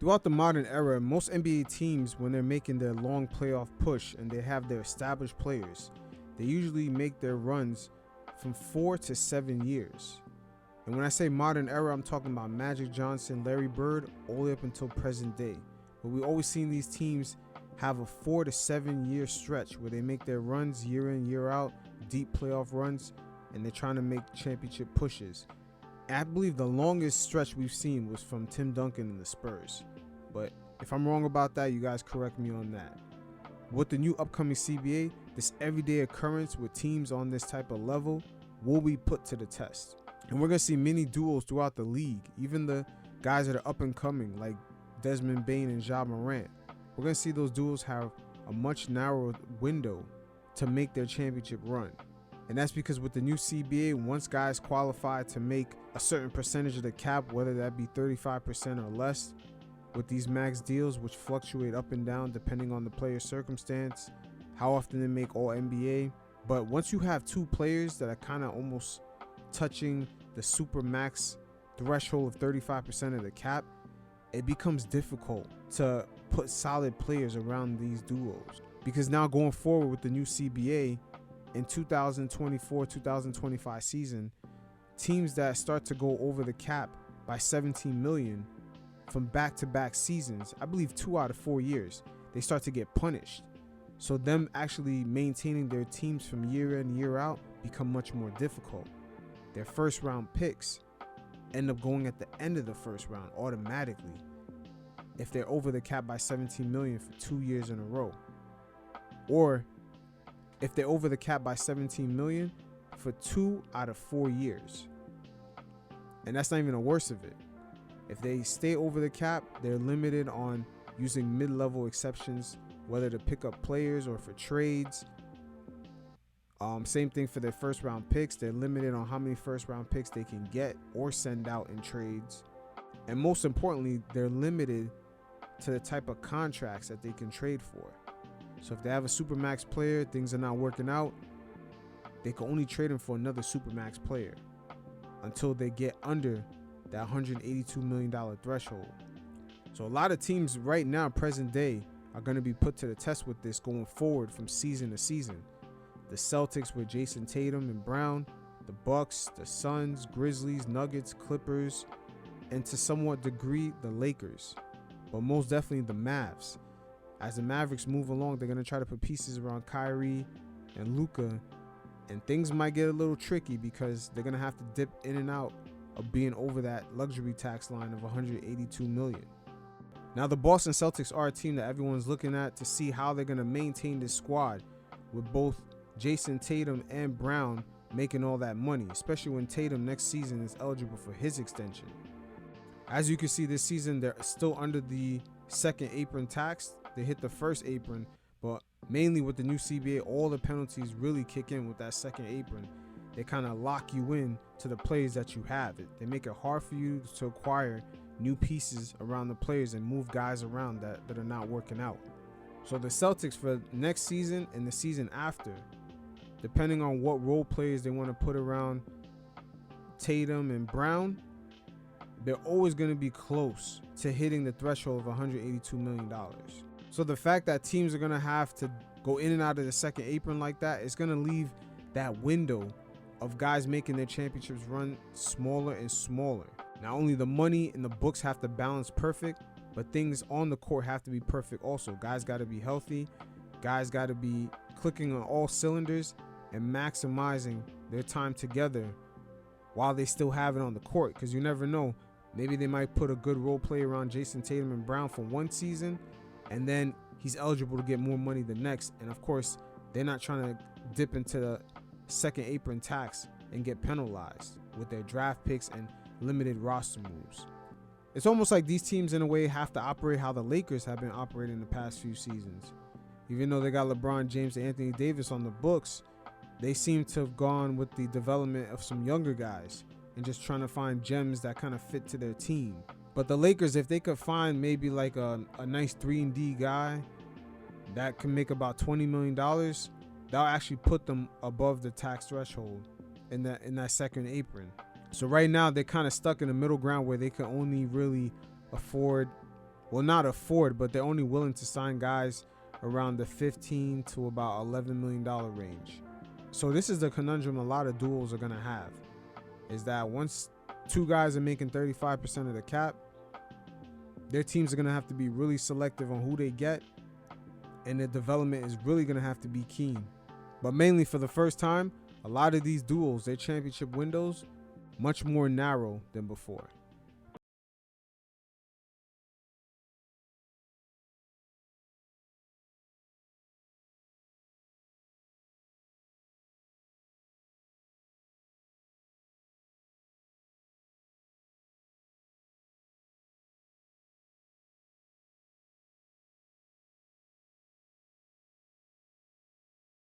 Throughout the modern era, most NBA teams, when they're making their long playoff push and they have their established players, they usually make their runs from 4 to 7 years. And when I say modern era, I'm talking about Magic Johnson, Larry Bird, all the way up until present day. But we always seen these teams have a 4 to 7 year stretch where they make their runs year in, year out, deep playoff runs, and they're trying to make championship pushes. And I believe the longest stretch we've seen was from Tim Duncan and the Spurs. But if I'm wrong about that, you guys correct me on that. With the new upcoming CBA, this everyday occurrence with teams on this type of level will be put to the test. And we're going to see many duos throughout the league, even the guys that are up and coming like Desmond Bane and Ja Morant. We're going to see those duos have a much narrower window to make their championship run. And that's because with the new CBA, once guys qualify to make a certain percentage of the cap, whether that be 35% or less, with these max deals, which fluctuate up and down depending on the player's circumstance, how often they make all NBA. But once you have two players that are kind of almost touching the super max threshold of 35% of the cap, it becomes difficult to put solid players around these duos. Because now going forward with the new CBA in 2024-2025 season, teams that start to go over the cap by 17 million from back-to-back seasons, I believe 2 out of 4 years, they start to get punished. So them actually maintaining their teams from year in, year out become much more difficult. Their first round picks end up going at the end of the first round automatically if they're over the cap by 17 million for 2 years in a row. Or if they're over the cap by 17 million for 2 out of 4 years. And that's not even the worst of it. If they stay over the cap, they're limited on using mid-level exceptions, whether to pick up players or for trades. Same thing for their first round picks. They're limited on how many first round picks they can get or send out in trades. And most importantly, they're limited to the type of contracts that they can trade for. So if they have a supermax player, things are not working out, they can only trade him for another supermax player until they get under that $182 million threshold. So a lot of teams right now, present day, are going to be put to the test with this going forward from season to season. The Celtics with Jason Tatum and Brown, the Bucks, the Suns, Grizzlies, Nuggets, Clippers, and to somewhat degree the Lakers, but most definitely the Mavs. As the Mavericks move along, they're going to try to put pieces around Kyrie and Luka, and things might get a little tricky because they're going to have to dip in and out of being over that luxury tax line of $182 million. Now, the Boston Celtics are a team that everyone's looking at to see how they're going to maintain this squad with both Jason Tatum and Brown making all that money, especially when Tatum next season is eligible for his extension. As you can see, this season they're still under the second apron tax. They hit the first apron, but mainly with the new CBA, all the penalties really kick in with that second apron. They kind of lock you in to the players that you have. They make it hard for you to acquire new pieces around the players and move guys around that are not working out. So the Celtics for next season and the season after, depending on what role players they want to put around Tatum and Brown, they're always going to be close to hitting the threshold of $182 million. So the fact that teams are going to have to go in and out of the second apron like that is going to leave that window of guys making their championships run smaller and smaller. Not only the money and the books have to balance perfect, but things on the court have to be perfect also. Guys got to be healthy. Guys got to be clicking on all cylinders and maximizing their time together while they still have it on the court, because you never know. Maybe they might put a good role player around Jason Tatum and Brown for one season, and then he's eligible to get more money the next. And of course, they're not trying to dip into the second apron tax and get penalized with their draft picks and limited roster moves. It's almost like these teams in a way have to operate how the Lakers have been operating the past few seasons. Even though they got LeBron James and Anthony Davis on the books, they seem to have gone with the development of some younger guys and just trying to find gems that kind of fit to their team. But the Lakers, if they could find maybe like a nice 3-and-D guy that can make about $20 million, that'll actually put them above the tax threshold in that second apron. So right now they're kind of stuck in the middle ground where they can only really afford well, not afford, but they're only willing to sign guys around the $15 to about $11 million range. So this is the conundrum a lot of duels are going to have, is that once two guys are making 35% of the cap, their teams are going to have to be really selective on who they get, and their development is really going to have to be keen. But mainly for the first time, a lot of these duels, their championship windows, much more narrow than before.